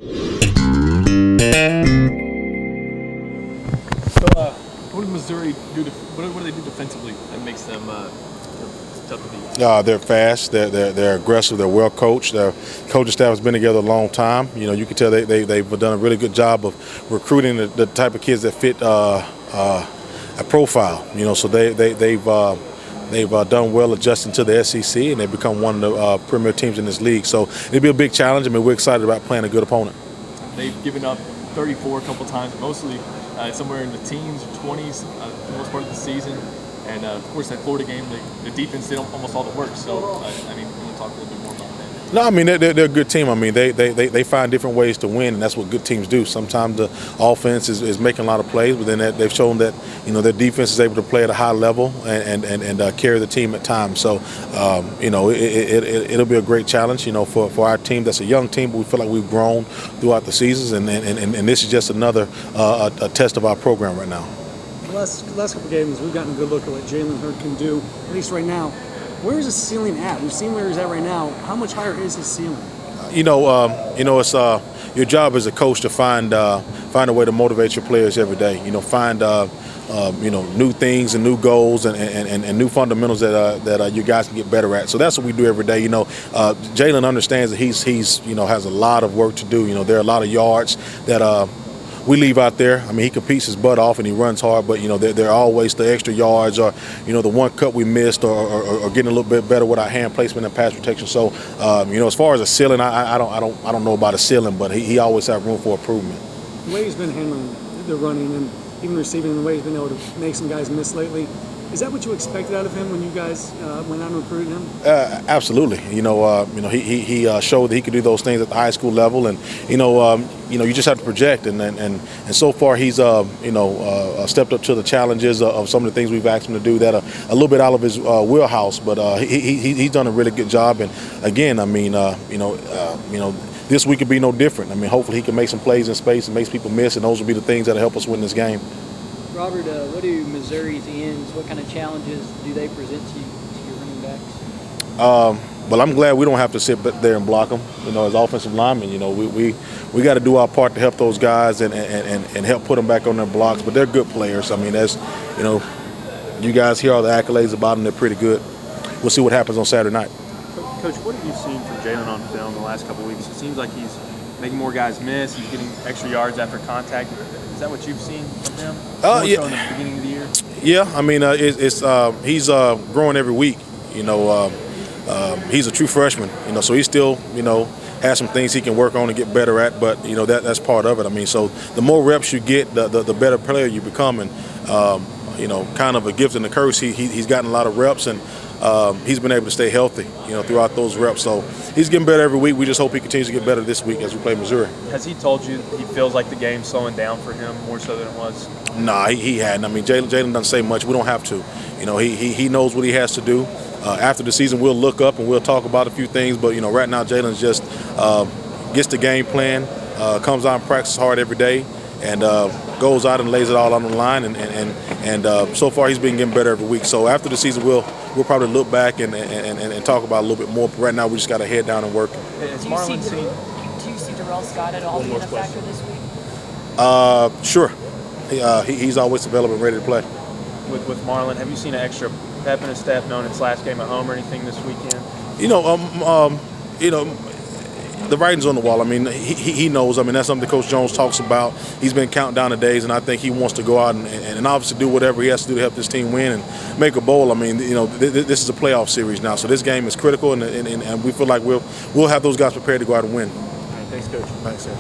What did Missouri do? What do they do defensively that makes them tough to beat? They're fast. They're aggressive. They're well coached. Their coaching staff has been together a long time. You can tell they've done a really good job of recruiting the type of kids that fit a profile. So they've done well adjusting to the SEC, and they've become one of the premier teams in this league. So it'll be a big challenge. We're excited about playing a good opponent. They've given up 34 a couple times, mostly somewhere in the teens or 20s for the most part of the season. And, of course, that Florida game, the defense did almost all the work. So, we want to talk a little bit more about that. No, they're a good team. They find different ways to win, and that's what good teams do. Sometimes the offense is making a lot of plays, but then they've shown that their defense is able to play at a high level and carry the team at times. So it'll be a great challenge. For our team that's a young team, but we feel like we've grown throughout the seasons, and this is just another a test of our program right now. The last couple games, we've gotten a good look at what Jalen Hurd can do, at least right now. Where is his ceiling at? We've seen where he's at right now. How much higher is his ceiling? It's your job as a coach to find a way to motivate your players every day. Find new things and new goals and new fundamentals that you guys can get better at. So that's what we do every day. Jalen understands that he's has a lot of work to do. There are a lot of yards that we leave out there. He competes his butt off and he runs hard, but there are always the extra yards or the one cut we missed or getting a little bit better with our hand placement and pass protection. So as far as a ceiling, I don't know about a ceiling, but he always has room for improvement. The way he's been handling the running and even receiving, and the way he's been able to make some guys miss lately, is that what you expected out of him when you guys went out and recruited him? Absolutely. He showed that he could do those things at the high school level, and you just have to project. And so far he's stepped up to the challenges of some of the things we've asked him to do that are a little bit out of his wheelhouse. But he's done a really good job. And again, this week could be no different. Hopefully he can make some plays in space and makes people miss, and those will be the things that'll help us win this game. Robert, what do Missouri's ends? What kind of challenges do they present to your running backs? Well, I'm glad we don't have to sit there and block them. As offensive linemen, we got to do our part to help those guys and help put them back on their blocks. But they're good players. As you guys hear all the accolades about them. They're pretty good. We'll see what happens on Saturday night. Coach, what have you seen from Jalen on film the last couple of weeks? It seems like he's making more guys miss. He's getting extra yards after contact. Is that what you've seen from him? Yeah. So in the beginning of the year? Yeah, he's growing every week. He's a true freshman. So he still, has some things he can work on and get better at. But that's part of it. So the more reps you get, the better player you become. And kind of a gift and a curse. He's gotten a lot of reps, and he's been able to stay healthy, throughout those reps. So he's getting better every week. We just hope he continues to get better this week as we play Missouri. Has he told you he feels like the game's slowing down for him more so than it was? Nah, he hadn't. Jalen doesn't say much. We don't have to. He knows what he has to do. After the season, we'll look up and we'll talk about a few things. But, right now, Jalen's just gets the game plan, comes out and practices hard every day, and goes out and lays it all on the line. And so far, he's been getting better every week. So after the season, we'll probably look back and talk about it a little bit more. But right now, we just got to head down and work. Do you see Darrell Scott at all being a factor this week? Sure. He's always available and ready to play. With Marlon, have you seen an extra pep in his step knowing its last game at home or anything this weekend? The writing's on the wall. He knows. That's something Coach Jones talks about. He's been counting down the days, and I think he wants to go out and obviously do whatever he has to do to help this team win and make a bowl. This is a playoff series now, so this game is critical, and we feel like we'll have those guys prepared to go out and win. All right, thanks, Coach. Thanks, sir.